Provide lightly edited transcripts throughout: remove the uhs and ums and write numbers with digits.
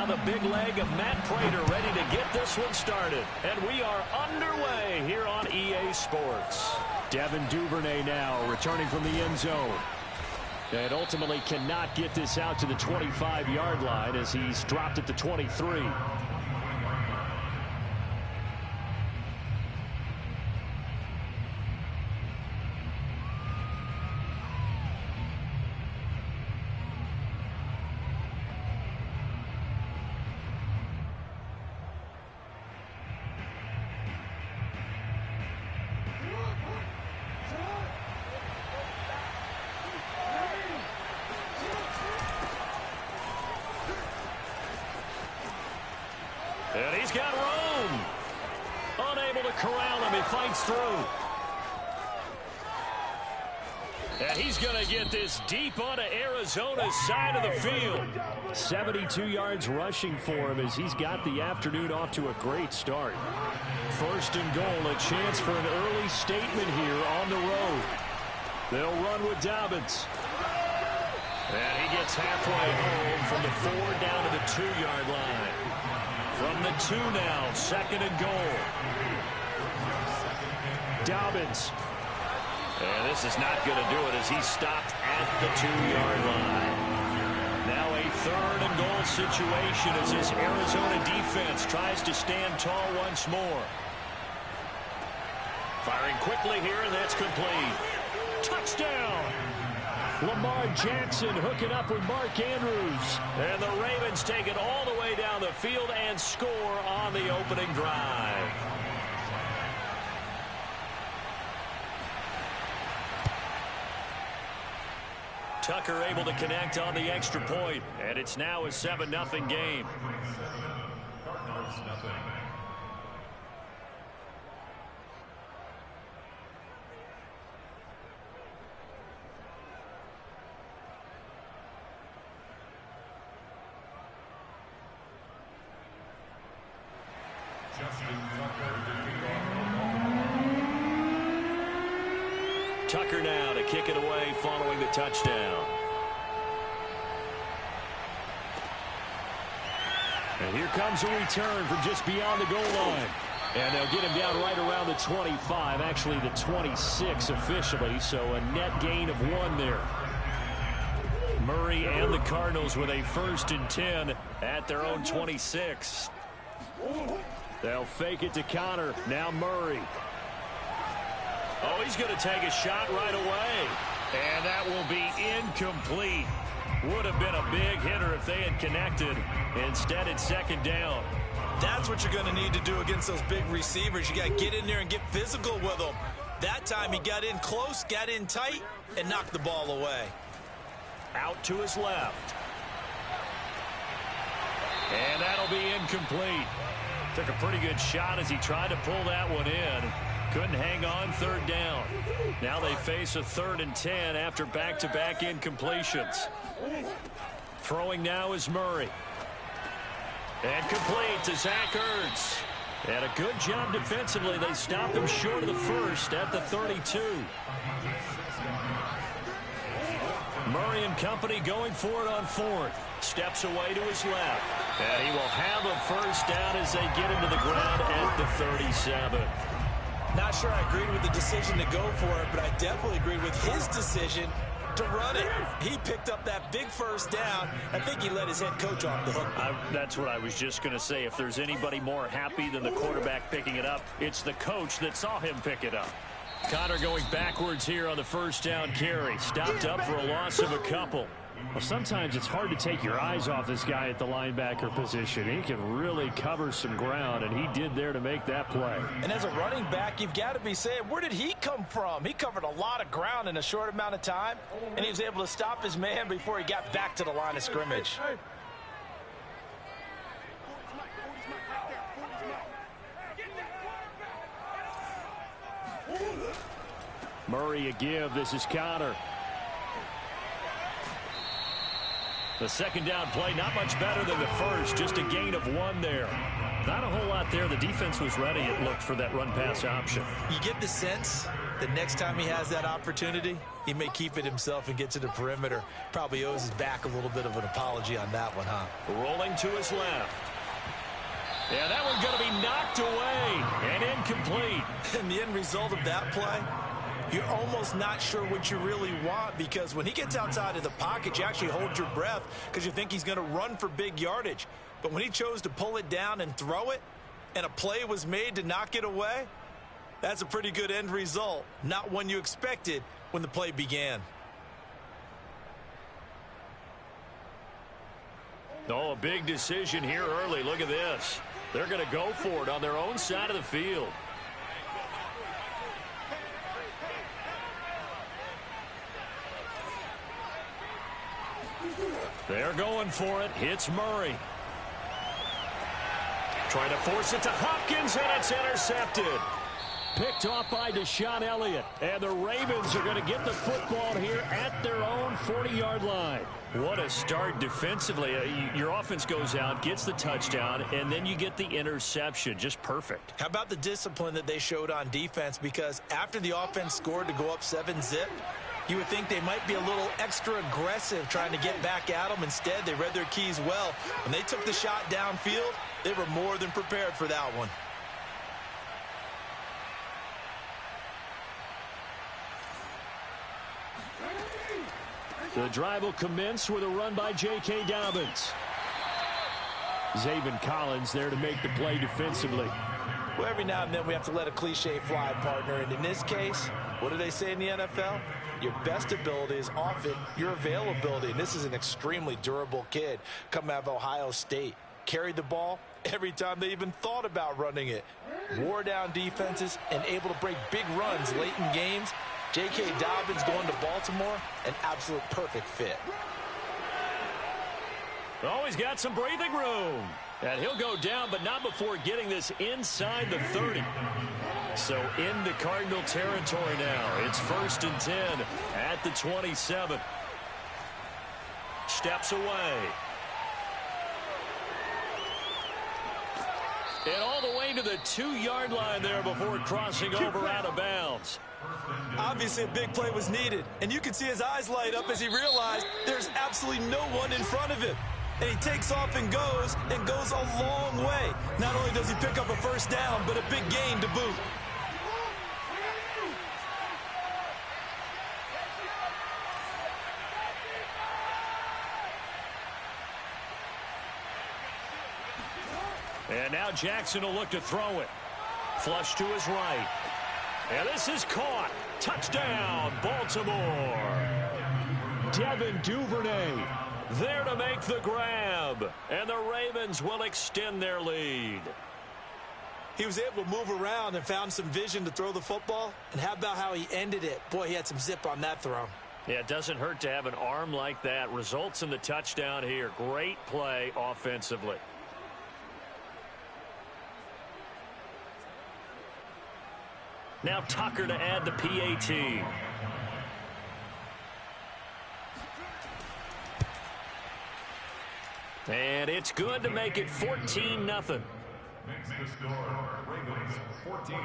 now the big leg of Matt Prater ready to get this one started. And we are underway here on EA Sports. Devin Duvernay now returning from the end zone. And ultimately cannot get this out to the 25-yard line as he's dropped at the 23. And he's got room. Unable to corral him. He fights through. And he's going to get this deep onto Arizona's side of the field. 72 yards rushing for him as he's got the afternoon off to a great start. First and goal, a chance for an early statement here on the road. They'll run with Dobbins. And he gets halfway home from the 4 down to the 2-yard line. From the 2 now, second and goal. Dobbins. And this is not going to do it as he's stopped at the 2-yard line. Now a third and goal situation as this Arizona defense tries to stand tall once more. Firing quickly here, and that's complete. Touchdown! Lamar Jackson hooking up with Mark Andrews. And the Ravens take it all the way down the field and score on the opening drive. Tucker able to connect on the extra point, and it's now a 7-0 game. Tucker now to kick it away following the touchdown. And here comes a return from just beyond the goal line. And they'll get him down right around the 25, actually the 26 officially, so a net gain of 1 there. Murray and the Cardinals with a 1st and 10 at their own 26. They'll fake it to Connor. Now Murray. Oh, he's going to take a shot right away. And that will be incomplete. Would have been a big hitter if they had connected. Instead, it's 2nd down. That's what you're going to need to do against those big receivers. You got to get in there and get physical with them. That time he got in close, got in tight, and knocked the ball away. Out to his left. And that'll be incomplete. Took a pretty good shot as he tried to pull that one in. Couldn't hang on, 3rd down. Now they face a 3rd and 10 after back-to-back incompletions. Throwing now is Murray. And complete to Zach Ertz. And a good job defensively. They stop him short of the 1st at the 32. Murray and company going for it on 4th. Steps away to his left. And he will have a 1st down as they get him to the ground at the 37. Not sure I agreed with the decision to go for it, but I definitely agreed with his decision to run it. He picked up that big 1st down. I think he let his head coach off the hook. That's what I was just going to say. If there's anybody more happy than the quarterback picking it up, it's the coach that saw him pick it up. Connor going backwards here on the 1st down carry. Stopped up for a loss of a couple. Well, sometimes it's hard to take your eyes off this guy at the linebacker position. He can really cover some ground, and he did there to make that play. And as a running back, you've got to be saying, where did he come from? He covered a lot of ground in a short amount of time, and he was able to stop his man before he got back to the line of scrimmage. Murray a give. This is Connor. The 2nd down play, not much better than the 1st. Just a gain of 1 there. Not a whole lot there. The defense was ready, it looked, for that run-pass option. You get the sense the next time he has that opportunity, he may keep it himself and get to the perimeter. Probably owes his back a little bit of an apology on that one, huh? Rolling to his left. Yeah, that one's going to be knocked away and incomplete. And the end result of that play, you're almost not sure what you really want, because when he gets outside of the pocket, you actually hold your breath because you think he's going to run for big yardage. But when he chose to pull it down and throw it, and a play was made to knock it away, that's a pretty good end result. Not one you expected when the play began. Oh, a big decision here early. Look at this. They're going to go for it on their own side of the field. They're going for it. Hits Murray. Trying to force it to Hopkins, and it's intercepted. Picked off by Deshaun Elliott. And the Ravens are going to get the football here at their own 40-yard line. What a start defensively. Your offense goes out, gets the touchdown, and then you get the interception. Just perfect. How about the discipline that they showed on defense? Because after the offense scored to go up 7-zip, you would think they might be a little extra aggressive trying to get back at them. Instead, they read their keys well. When they took the shot downfield, they were more than prepared for that one. The drive will commence with a run by J.K. Dobbins. Zaven Collins there to make the play defensively. Well, every now and then we have to let a cliche fly, partner. And in this case, what do they say in the NFL? Your best ability is often your availability. And this is an extremely durable kid coming out of Ohio State. Carried the ball every time they even thought about running it. Wore down defenses and able to break big runs late in games. J.K. Dobbins going to Baltimore, an absolute perfect fit. Oh, he's got some breathing room. And he'll go down, but not before getting this inside the 30. So into Cardinal territory now. It's 1st and 10 at the 27. Steps away. And all the way to the 2-yard line there before crossing over out of bounds. Obviously, a big play was needed, and you can see his eyes light up as he realized there's absolutely no one in front of him. And he takes off and goes a long way. Not only does he pick up a first down, but a big gain to boot. And now Jackson will look to throw it. Flush to his right. And this is caught. Touchdown, Baltimore. Devin Duvernay there to make the grab. And the Ravens will extend their lead. He was able to move around and found some vision to throw the football. And how about how he ended it? Boy, he had some zip on that throw. Yeah, it doesn't hurt to have an arm like that. Results in the touchdown here. Great play offensively. Now Tucker to add the PAT. And it's good to make it 14-0. Makes the score Ravens 14,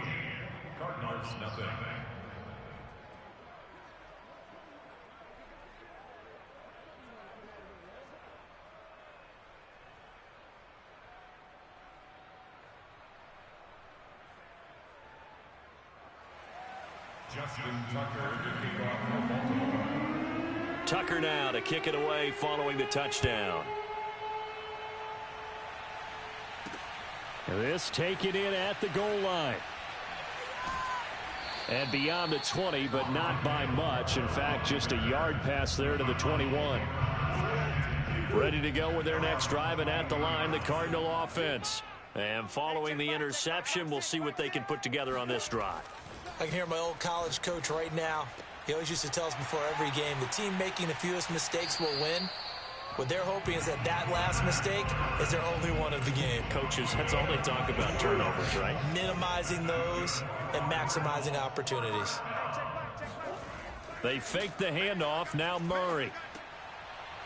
Cardinals nothing. Justin Tucker to kick off for Baltimore. Tucker now to kick it away following the touchdown. This taken in at the goal line. And beyond the 20, but not by much. In fact, just a yard pass there to the 21. Ready to go with their next drive, and at the line, the Cardinal offense. And following the interception, we'll see what they can put together on this drive. I can hear my old college coach right now. He always used to tell us before every game, the team making the fewest mistakes will win. What they're hoping is that last mistake is their only one of the game. Coaches, that's all they talk about, turnovers, right? Minimizing those and maximizing opportunities. They fake the handoff. Now Murray.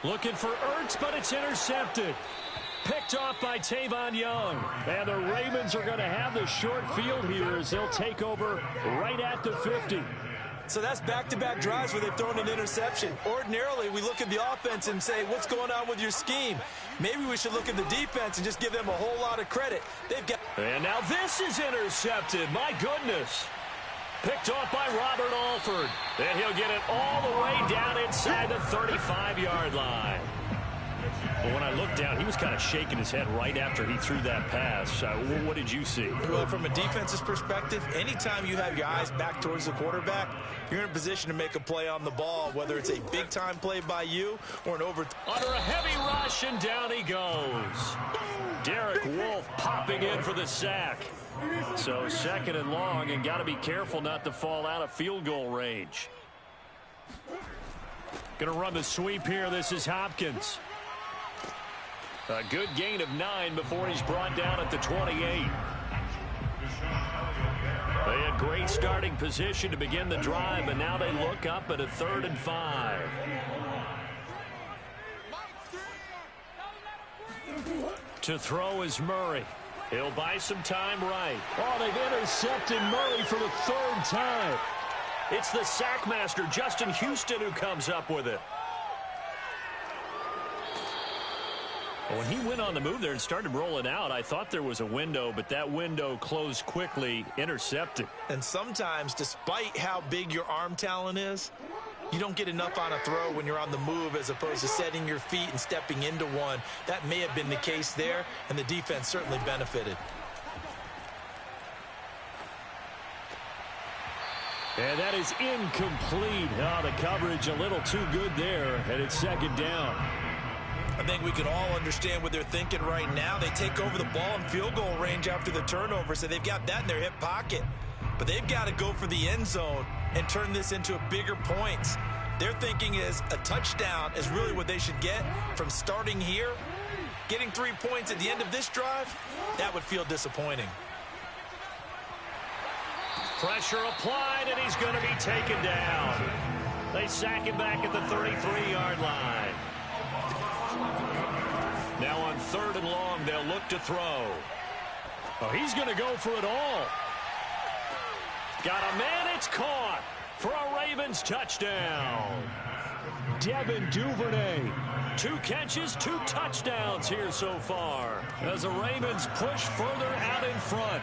Looking for Ertz, but it's intercepted. Picked off by Tavon Young. And the Ravens are going to have the short field here as they'll take over right at the 50. So that's back-to-back drives where they've thrown an interception. Ordinarily, we look at the offense and say, what's going on with your scheme? Maybe we should look at the defense and just give them a whole lot of credit. They've got... And now this is intercepted. My goodness. Picked off by Robert Alford. And he'll get it all the way down inside the 35-yard line. Well, when I looked down, he was kind of shaking his head right after he threw that pass. What did you see? Well, from a defense's perspective, anytime you have your eyes back towards the quarterback, you're in a position to make a play on the ball, whether it's a big-time play by you or an over... Under a heavy rush, and down he goes. Derek Wolfe popping in for the sack. So second and long, and got to be careful not to fall out of field goal range. Going to run the sweep here. This is Hopkins. A good gain of 9 before he's brought down at the 28. They had great starting position to begin the drive, but now they look up at a 3rd and 5. To throw is Murray. He'll buy some time right. Oh, they've intercepted Murray for the 3rd time. It's the sackmaster, Justin Houston, who comes up with it. When he went on the move there and started rolling out, I thought there was a window, but that window closed quickly, intercepted. And sometimes, despite how big your arm talent is, you don't get enough on a throw when you're on the move as opposed to setting your feet and stepping into one. That may have been the case there, and the defense certainly benefited. And that is incomplete. Oh, the coverage a little too good there, and it's 2nd down. I think we can all understand what they're thinking right now. They take over the ball in field goal range after the turnover, so they've got that in their hip pocket. But they've got to go for the end zone and turn this into a bigger points. Their thinking is a touchdown is really what they should get from starting here. Getting 3 points at the end of this drive, that would feel disappointing. Pressure applied, and he's going to be taken down. They sack him back at the 33-yard line. Now on 3rd and long, they'll look to throw. Oh, he's going to go for it all. Got a man, it's caught for a Ravens touchdown. Devin Duvernay. 2 catches, 2 touchdowns here so far as the Ravens push further out in front.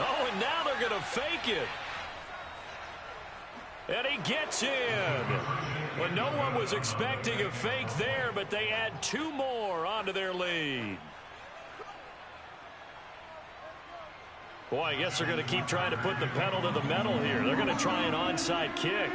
Oh, and now they're going to fake it. And he gets in. Well, no one was expecting a fake there, but they add 2 more onto their lead. Boy, I guess they're going to keep trying to put the pedal to the metal here. They're going to try an onside kick.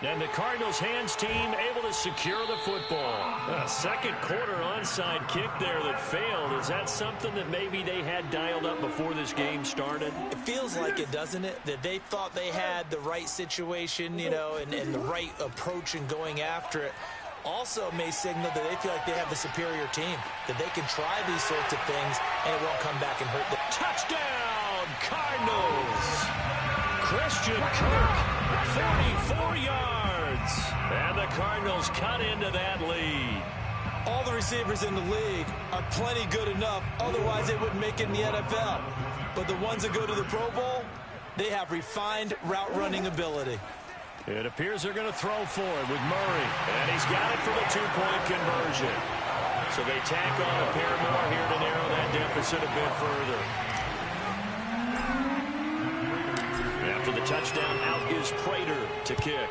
And the Cardinals' hands team able to secure the football. A second quarter onside kick there that failed. Is that something that maybe they had dialed up before this game started? It feels like it, doesn't it? That they thought they had the right situation, you know, and the right approach in going after it. Also may signal that they feel like they have the superior team, that they can try these sorts of things and it won't come back and hurt them. Touchdown, Cardinals! Christian Kirk, 44 yards. And the Cardinals cut into that lead. All the receivers in the league are plenty good enough, otherwise they wouldn't make it in the NFL. But the ones that go to the Pro Bowl, they have refined route running ability. It appears they're going to throw for it with Murray. And he's got it for the 2-point conversion. So they tack on a pair more here to narrow that deficit a bit further. After the touchdown, out is Prater to kick.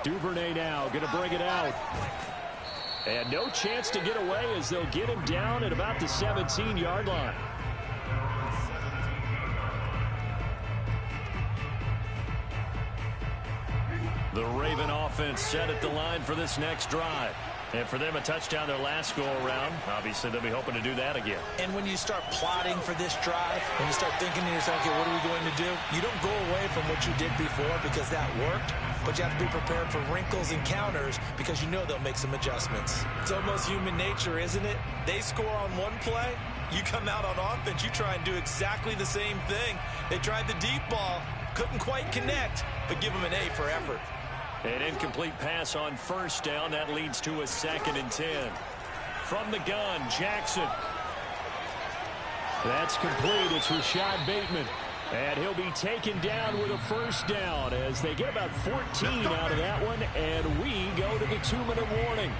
Duvernay now going to bring it out. And no chance to get away as they'll get him down at about the 17-yard line. The Raven offense set at the line for this next drive. And for them, a touchdown their last go-around. Obviously, they'll be hoping to do that again. And when you start plotting for this drive, when you start thinking to yourself, okay, what are we going to do? You don't go away from what you did before because that worked, but you have to be prepared for wrinkles and counters because you know they'll make some adjustments. It's almost human nature, isn't it? They score on one play, you come out on offense, you try and do exactly the same thing. They tried the deep ball, couldn't quite connect, but give them an A for effort. An incomplete pass on first down. That leads to a 2nd and 10. From the gun, Jackson That's complete. It's Rashad Bateman. And he'll be taken down with a first down as they get about 14 out of that one, and we go to the 2-minute warning.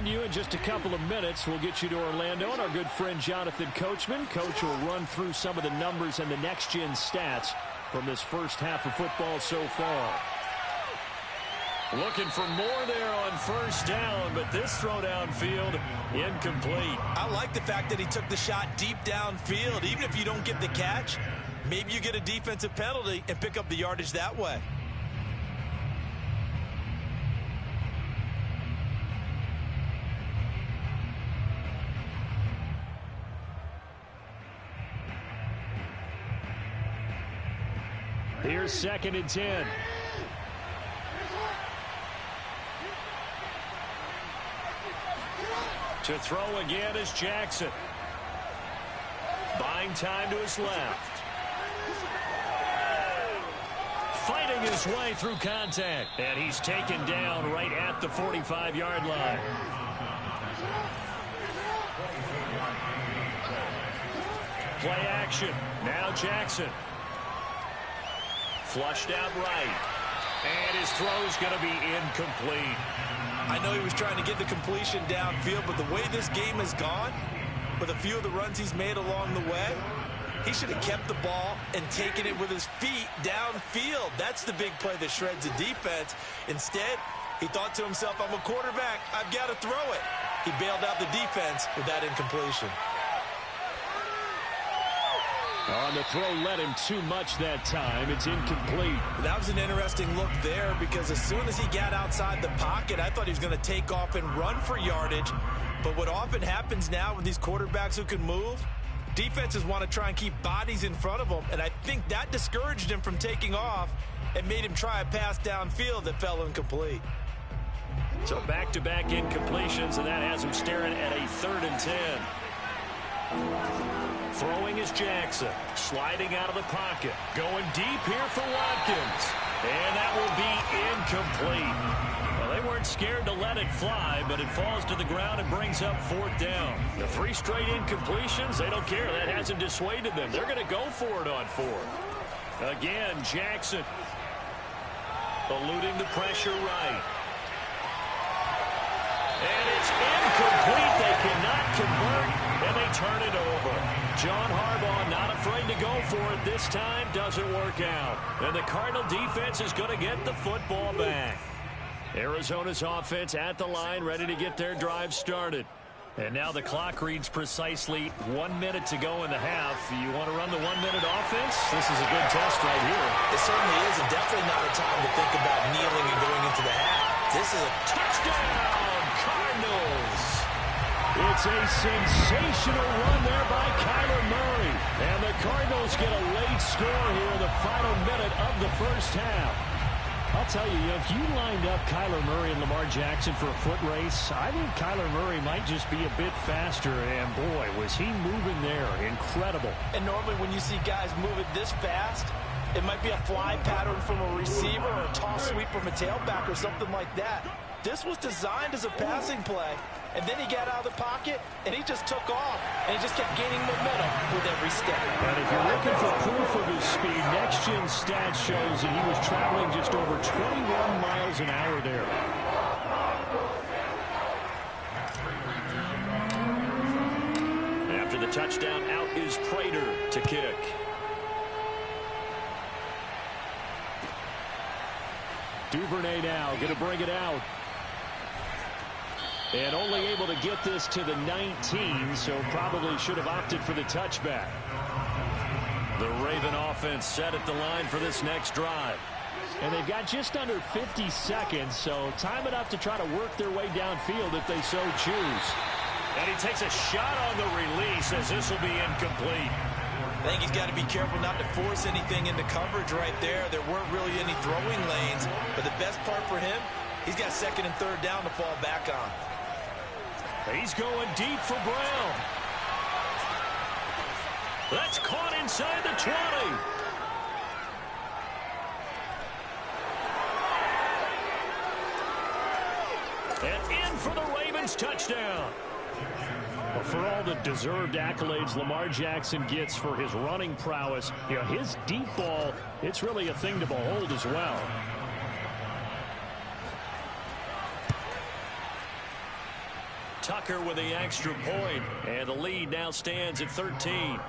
You in just a couple of minutes. We'll get you to Orlando and our good friend Jonathan Coachman. Coach will run through some of the numbers and the next-gen stats from this first half of football so far. Looking for more there on first down, but this throw downfield incomplete. I like the fact that he took the shot deep downfield. Even if you don't get the catch, maybe you get a defensive penalty and pick up the yardage that way. Here's 2nd and 10. To throw again is Jackson. Buying time to his left. Fighting his way through contact. And he's taken down right at the 45-yard line. Play action. Now Jackson. Flushed out right. And his throw is going to be incomplete. I know he was trying to get the completion downfield, but the way this game has gone, with a few of the runs he's made along the way, he should have kept the ball and taken it with his feet downfield. That's the big play that shreds the defense. Instead, he thought to himself, I'm a quarterback. I've got to throw it. He bailed out the defense with that incompletion. On the throw led him too much that time. It's incomplete. That was an interesting look there because as soon as he got outside the pocket, I thought he was going to take off and run for yardage. But what often happens now with these quarterbacks who can move, defenses want to try and keep bodies in front of them. And I think that discouraged him from taking off and made him try a pass downfield that fell incomplete. So back-to-back incompletions, and that has him staring at a 3rd and 10. Throwing is Jackson. Sliding out of the pocket. Going deep here for Watkins. And that will be incomplete. Well, they weren't scared to let it fly, but it falls to the ground and brings up 4th down. The 3 straight incompletions, they don't care. That hasn't dissuaded them. They're going to go for it on 4th. Again, Jackson. Eluding the pressure right. And it's incomplete. They cannot convert, and they turn it over. John Harbaugh not afraid to go for it this time. Doesn't work out. And the Cardinal defense is going to get the football back. Arizona's offense at the line, ready to get their drive started. And now the clock reads precisely 1 minute to go in the half. You want to run the 1-minute offense? This is a good test right here. It certainly is, and definitely not a time to think about kneeling and going into the half. This is a touchdown, Cardinals. It's a sensational run there by Kyler Murray. And the Cardinals get a late score here in the final minute of the first half. I'll tell you, if you lined up Kyler Murray and Lamar Jackson for a foot race, I think Kyler Murray might just be a bit faster. And, boy, was he moving there. Incredible. And normally when you see guys moving this fast, it might be a fly pattern from a receiver or a toss sweep from a tailback or something like that. This was designed as a passing play, and then he got out of the pocket, and he just took off, and he just kept gaining momentum with every step. And if you're looking for proof of his speed, next-gen stats shows that he was traveling just over 21 miles an hour there. After the touchdown, out is Prater to kick. Duvernay now going to bring it out. And only able to get this to the 19, so probably should have opted for the touchback. The Raven offense set at the line for this next drive. And they've got just under 50 seconds, so time enough to try to work their way downfield if they so choose. And he takes a shot on the release as this will be incomplete. I think he's got to be careful not to force anything into coverage right there. There weren't really any throwing lanes, but the best part for him, He's got second and third down to fall back on. He's going deep for Brown. That's caught inside the 20. And in for the Ravens touchdown. Well, for all the deserved accolades Lamar Jackson gets for his running prowess, you know, his deep ball, it's really a thing to behold as well. Tucker with the extra point, and the lead now stands at 13.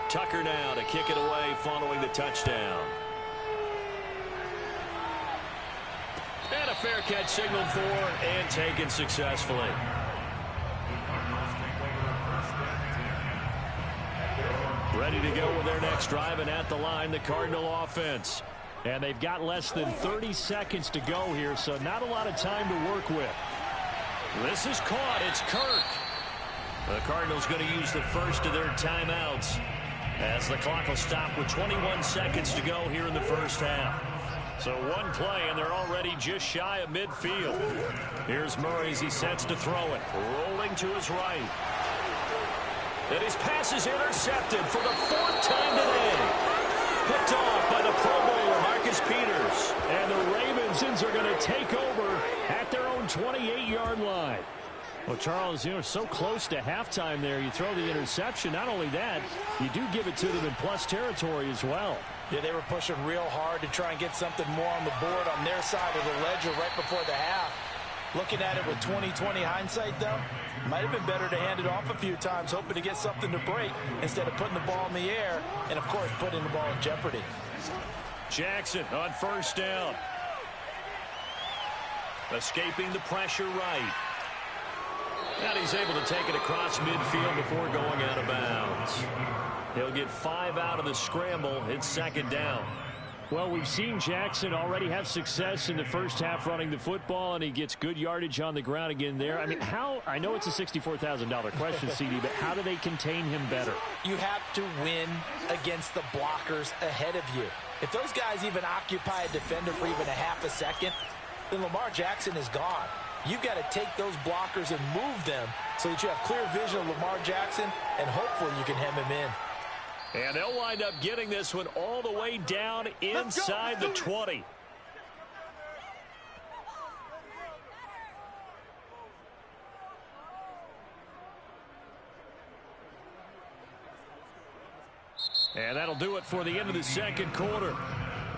Tucker now to kick it away following the touchdown. And a fair catch signaled for and taken successfully. Ready to go with their next drive, and at the line, the Cardinal offense. And they've got less than 30 seconds to go here, so not a lot of time to work with. This is caught. It's Kirk. The Cardinals going to use the first of their timeouts, as the clock will stop with 21 seconds to go here in the first half. So one play, and they're already just shy of midfield. Here's Murray as he sets to throw it. Rolling to his right. And his pass is intercepted for the fourth time today. Picked off by the Pro Bowler, Marcus Peters. And the Ravens are going to take over at their own 28-yard line. Well, Charles, you know, so close to halftime there. You throw the interception. Not only that, you do give it to them in plus territory as well. Yeah, they were pushing real hard to try and get something more on the board on their side of the ledger right before the half. Looking at it with 20/20 hindsight, though, might have been better to hand it off a few times, hoping to get something to break instead of putting the ball in the air and, of course, putting the ball in jeopardy. Jackson on first down. Escaping the pressure right. And he's able to take it across midfield before going out of bounds. He'll get 5 out of the scramble. It's second down. Well, we've seen Jackson already have success in the first half running the football, and he gets good yardage on the ground again there. I mean, I know it's a $64,000 question, CD, but how do they contain him better? You have to win against the blockers ahead of you. If those guys even occupy a defender for even a half a second, then Lamar Jackson is gone. You've got to take those blockers and move them so that you have clear vision of Lamar Jackson, and hopefully you can hem him in. And they'll wind up getting this one all the way down inside the 20. And that'll do it for the end of the second quarter.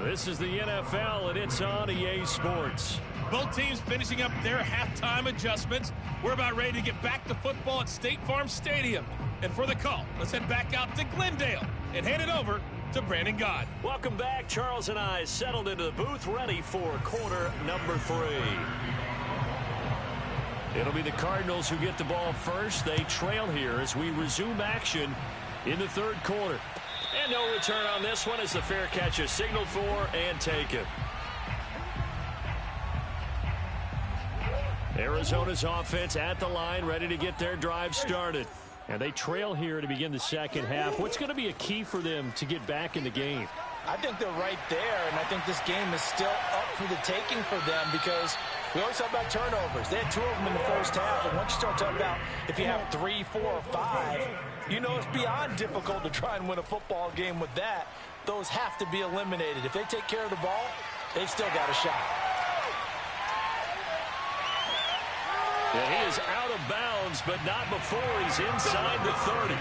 This is the NFL, and it's on EA Sports. Both teams finishing up their halftime adjustments. We're about ready to get back to football at State Farm Stadium. And for the call, let's head back out to Glendale and hand it over to Brandon Gott. Welcome back. Charles and I settled into the booth, ready for quarter number 3. It'll be the Cardinals who get the ball first. They trail here as we resume action in the third quarter. And no return on this one as the fair catch is signaled for and taken. Arizona's offense at the line, ready to get their drive started. And they trail here to begin the second half. What's going to be a key for them to get back in the game? I think they're right there, and I think this game is still up for the taking for them because we always talk about turnovers. They had 2 of them in the first half, and once you start talking about if you have 3, 4, or 5, you know it's beyond difficult to try and win a football game with that. Those have to be eliminated. If they take care of the ball, they've still got a shot. And he is out of bounds, but not before he's inside the 30.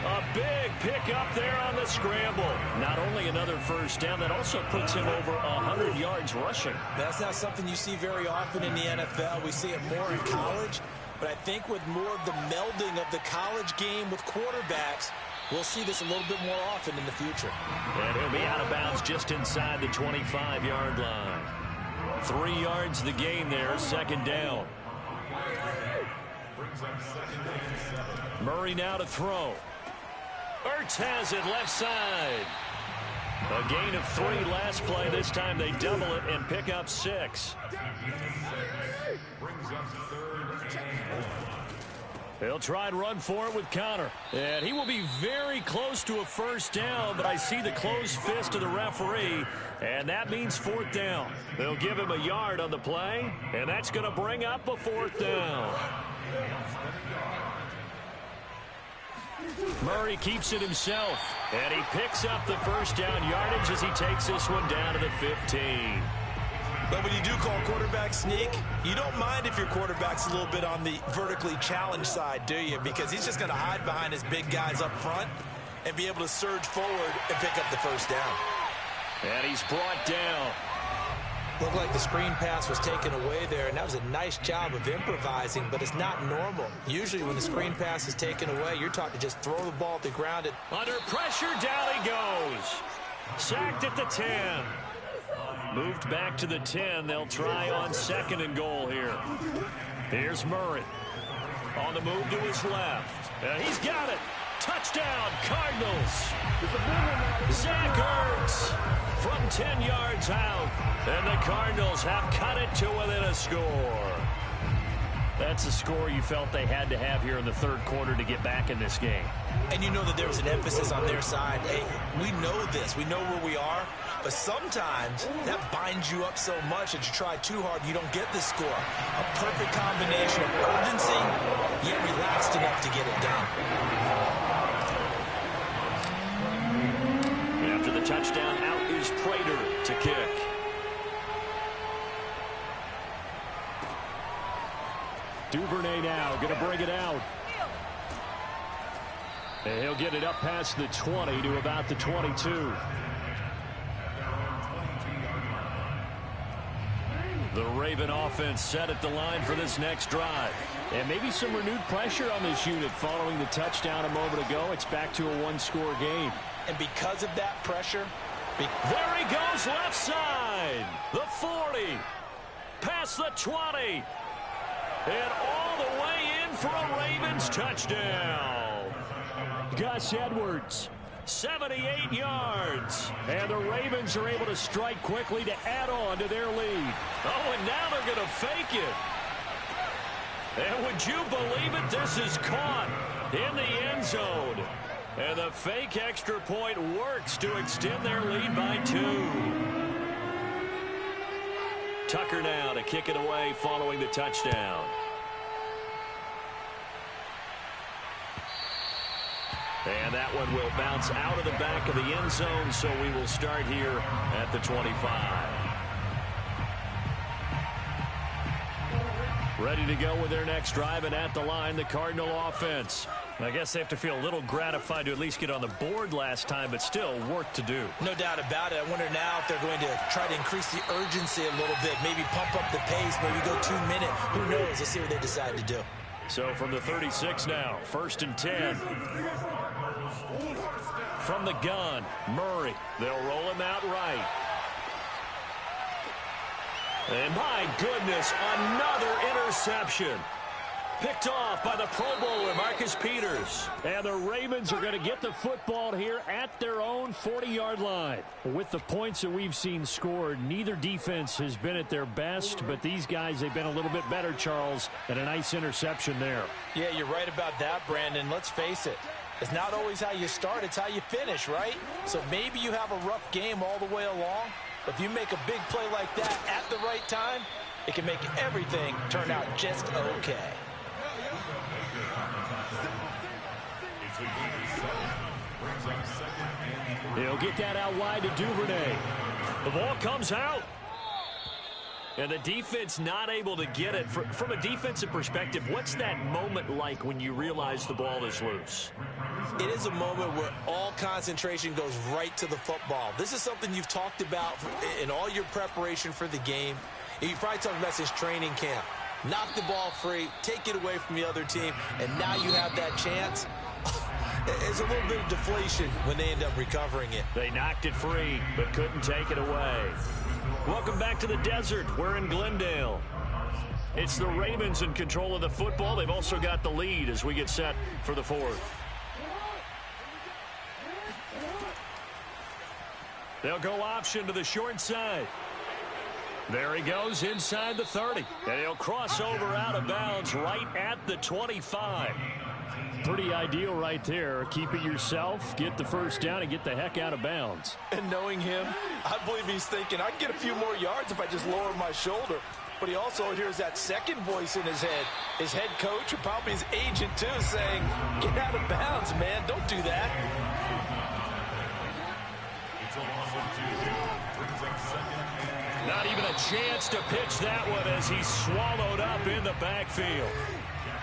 A big pickup there on the scramble. Not only another first down, that also puts him over 100 yards rushing. That's not something you see very often in the NFL. We see it more in college. But I think with more of the melding of the college game with quarterbacks, we'll see this a little bit more often in the future. And he'll be out of bounds just inside the 25-yard line. 3 yards the gain there, second down. Murray now to throw. Ertz has it left side. A gain of 3 last play. This time they double it and pick up 6. They'll try and run for it with Connor. And he will be very close to a first down, but I see the closed fist of the referee, and that means fourth down. They'll give him a yard on the play, and that's going to bring up a fourth down. Murray keeps it himself, and he picks up the first down yardage as he takes this one down to the 15. But when you do call quarterback sneak, you don't mind if your quarterback's a little bit on the vertically challenged side, do you? Because he's just going to hide behind his big guys up front and be able to surge forward and pick up the first down. And he's brought down. Looked like the screen pass was taken away there, and that was a nice job of improvising, but it's not normal. Usually when the screen pass is taken away, you're taught to just throw the ball at the ground. Under pressure, down he goes. Sacked at the 10. Moved back to the 10. They'll try on second and goal here. Here's Murray. On the move to his left. And he's got it. Touchdown, Cardinals. Zach Ertz from 10 yards out. And the Cardinals have cut it to within a score. That's a score you felt they had to have here in the third quarter to get back in this game. And you know that there was an emphasis on their side. Hey, we know this. We know where we are. But sometimes that binds you up so much that you try too hard, you don't get the score. A perfect combination of urgency, yet relaxed enough to get it done. After the touchdown, out is Prater to kick. Duvernay now going to bring it out. And he'll get it up past the 20 to about the 22. The Raven offense set at the line for this next drive. And maybe some renewed pressure on this unit following the touchdown a moment ago. It's back to a one-score game. And because of that pressure, there he goes left side. The 40. Past the 20. And all the way in for a Ravens touchdown. Gus Edwards, 78 yards. And the Ravens are able to strike quickly to add on to their lead. Oh, and now they're going to fake it. And would you believe it? This is caught in the end zone. And the fake extra point works to extend their lead by 2. Tucker now to kick it away following the touchdown. And that one will bounce out of the back of the end zone, so we will start here at the 25. Ready to go with their next drive, and at the line, the Cardinal offense. I guess they have to feel a little gratified to at least get on the board last time, but still work to do. No doubt about it. I wonder now if they're going to try to increase the urgency a little bit, maybe pump up the pace, maybe go 2 minute. Who knows? Let's see what they decide to do. So from the 36 now, 1st and 10. From the gun, Murray. They'll roll him out right. And my goodness, another interception. Picked off by the Pro Bowler, Marcus Peters. And the Ravens are going to get the football here at their own 40-yard line. With the points that we've seen scored, neither defense has been at their best, but these guys, they've been a little bit better, Charles, and a nice interception there. Yeah, you're right about that, Brandon. Let's face it. It's not always how you start, it's how you finish, right? So maybe you have a rough game all the way along, but if you make a big play like that at the right time, it can make everything turn out just okay. He'll get that out wide to Duvernay. The ball comes out. And the defense not able to get it. From a defensive perspective, what's that moment like when you realize the ball is loose? It is a moment where all concentration goes right to the football. This is something you've talked about in all your preparation for the game. And you probably talked about since training camp. Knock the ball free, take it away from the other team, and now you have that chance. It's a little bit of deflation when they end up recovering it. They knocked it free, but couldn't take it away. Welcome back to the desert. We're in Glendale. It's the Ravens in control of the football. They've also got the lead as we get set for the fourth. They'll go option to the short side. There he goes inside the 30. And he'll cross over out of bounds right at the 25. Pretty ideal right there. Keep it yourself, get the first down, and get the heck out of bounds. And knowing him, I believe he's thinking, I can get a few more yards if I just lower my shoulder. But he also hears that second voice in his head. His head coach, and probably his agent too, saying, get out of bounds, man. Don't do that. It's a loss of 2. Brings up second and Not even a chance to pitch that one as he's swallowed up in the backfield.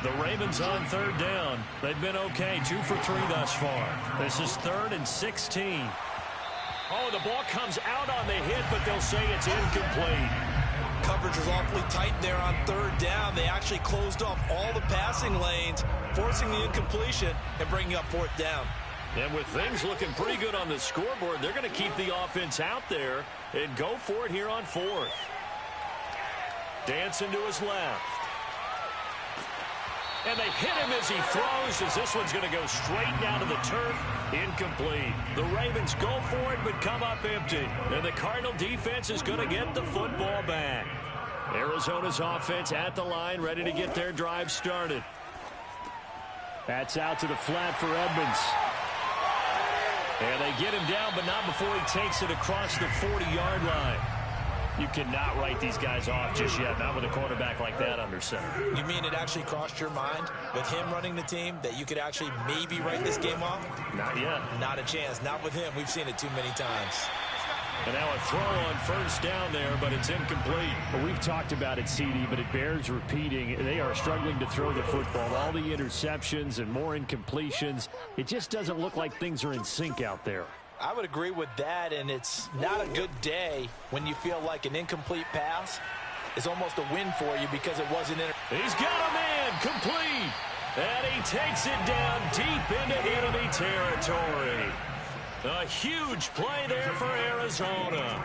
The Ravens on third down. They've been okay, 2 for 3 thus far. This is 3rd and 16. Oh, the ball comes out on the hit, but they'll say it's incomplete. Coverage was awfully tight there on third down. They actually closed off all the passing lanes, forcing the incompletion and bringing up 4th down. And with things looking pretty good on the scoreboard, they're going to keep the offense out there and go for it here on 4th. Dancing to his left. And they hit him as he throws, as this one's going to go straight down to the turf. Incomplete. The Ravens go for it, but come up empty. And the Cardinal defense is going to get the football back. Arizona's offense at the line, ready to get their drive started. That's out to the flat for Edmonds. And they get him down, but not before he takes it across the 40-yard line. You cannot write these guys off just yet, not with a quarterback like that under center. You mean it actually crossed your mind with him running the team that you could actually maybe write this game off? Not yet. Not a chance. Not with him. We've seen it too many times. And now a throw on first down there, but it's incomplete. Well, we've talked about it, CD, but it bears repeating. They are struggling to throw the football. All the interceptions and more incompletions. It just doesn't look like things are in sync out there. I would agree with that, and it's not a good day when you feel like an incomplete pass is almost a win for you because it wasn't in. He's got a man complete, and he takes it down deep into enemy territory. A huge play there for Arizona.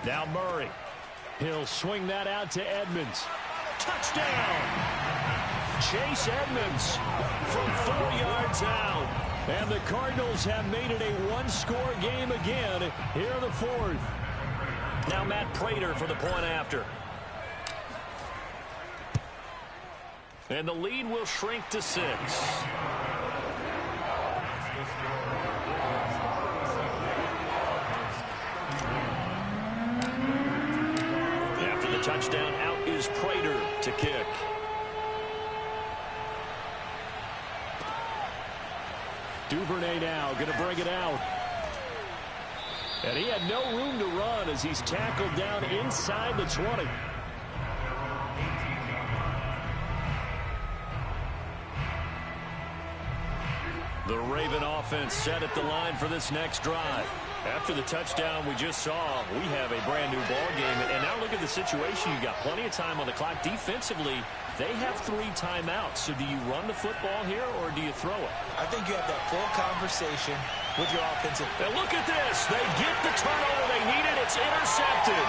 Now Murray. He'll swing that out to Edmonds. Touchdown! Chase Edmonds from 4 yards out. And the Cardinals have made it a one-score game again here in the 4th. Now Matt Prater for the point after. And the lead will shrink to 6. After the touchdown, out is Prater to kick. Duvernay now going to bring it out. And he had no room to run as he's tackled down inside the 20. The Raven offense set at the line for this next drive. After the touchdown we just saw, we have a brand new ball game. And now look at the situation. You got plenty of time on the clock. Defensively, they have 3 timeouts. So do you run the football here or do you throw it? I think you have that full conversation with your offensive. And look at this. They get the turnover they needed. It's intercepted.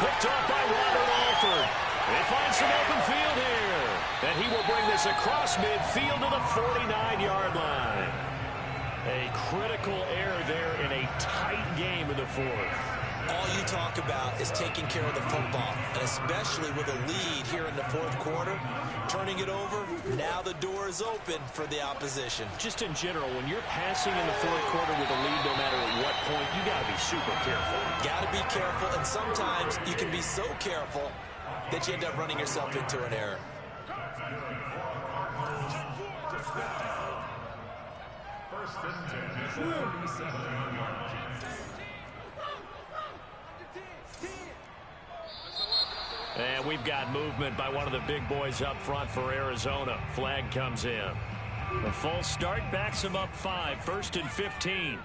Picked off by Robert Alford. They find some open field here. And he will bring this across midfield to the 49-yard line. A critical error there in a tight game in the 4th. All you talk about is taking care of the football, and especially with a lead here in the 4th quarter, turning it over, now the door is open for the opposition. Just in general, when you're passing in the 4th quarter with a lead, no matter at what point, you got to be super careful. Got to be careful, and sometimes you can be so careful that you end up running yourself into an error. First and 10. 47. And we've got movement by one of the big boys up front for Arizona. Flag comes in. The false start backs him up 5. 1st and 15.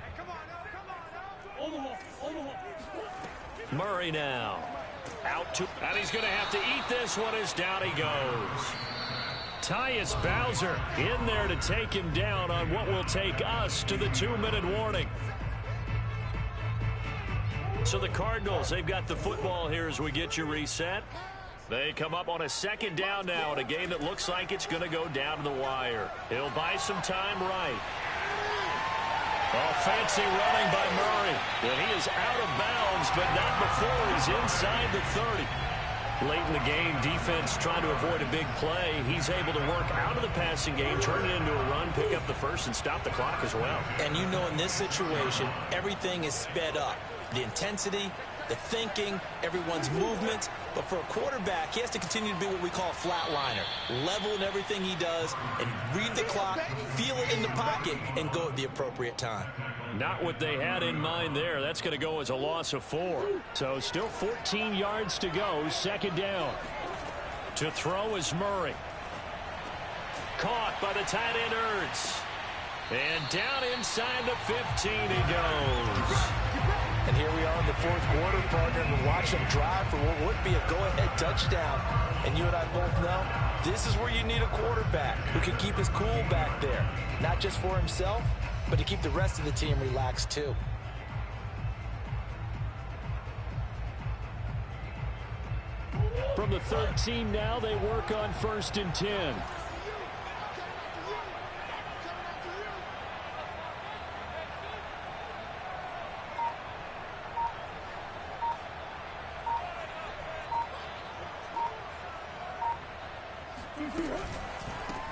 Murray now. Out to, and he's going to have to eat this one as down he goes. Tyus Bowser in there to take him down on what will take us to the 2-minute warning. So the Cardinals, they've got the football here as we get you reset. They come up on a 2nd down now in a game that looks like it's going to go down to the wire. He'll buy some time right. Oh, fancy running by Murray. And he is out of bounds, but not before he's inside the 30. Late in the game, defense trying to avoid a big play. He's able to work out of the passing game, turn it into a run, pick up the first, and stop the clock as well. And you know in this situation, everything is sped up. The intensity, the thinking, everyone's movement. But for a quarterback, he has to continue to be what we call a flatliner. Level in everything he does and read the clock, feel it in the pocket, and go at the appropriate time. Not what they had in mind there. That's going to go as a loss of 4. So still 14 yards to go. Second down. To throw is Murray. Caught by the tight end Ertz. And down inside the 15 he goes. And here we are in the fourth quarter, partner, and watch them drive for what would be a go-ahead touchdown. And you and I both know this is where you need a quarterback who can keep his cool back there. Not just for himself, but to keep the rest of the team relaxed too. From the 13 now, they work on 1st and 10.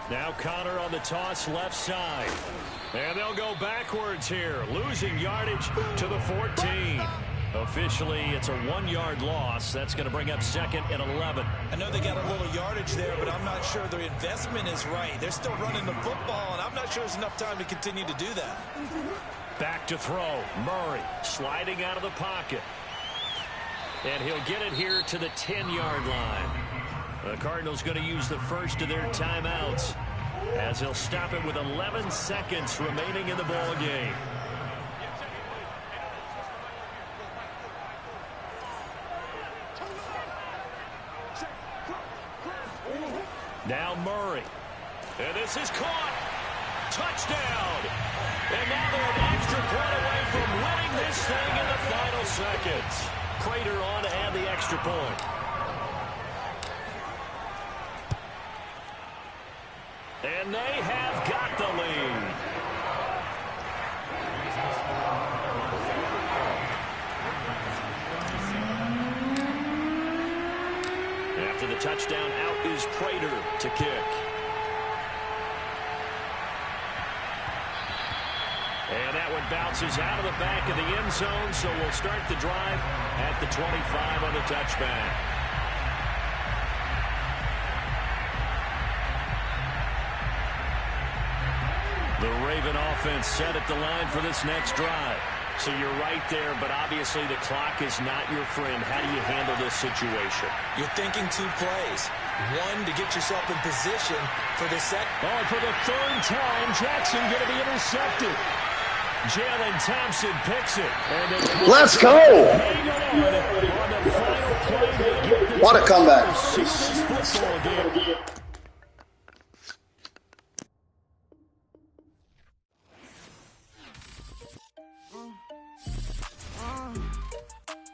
Now Connor on the toss left side. And they'll go backwards here, losing yardage to the 14. Officially, it's a 1-yard loss. That's going to bring up 2nd and 11. I know they got a little yardage there, but I'm not sure their investment is right. They're still running the football, and I'm not sure there's enough time to continue to do that. Back to throw. Murray sliding out of the pocket. And he'll get it here to the 10-yard line. The Cardinals going to use the first of their timeouts as he'll stop it with 11 seconds remaining in the ball game. Now Murray. And this is caught. Touchdown. And now they're an extra point away from winning this thing in the final seconds. Prater on to add the extra point. And they have got the lead. After the touchdown, out is Prater to kick. And that one bounces out of the back of the end zone, so we'll start the drive at the 25 on the touchback. The Raven offense set at the line for this next drive. So you're right there, but obviously the clock is not your friend. How do you handle this situation? You're thinking 2 plays. One, to get yourself in position for the second. Oh, and for the 3rd time, Jackson going to be intercepted. Jalen Thompson picks it. And let's go! On the final play, they get the what a comeback. See this football game.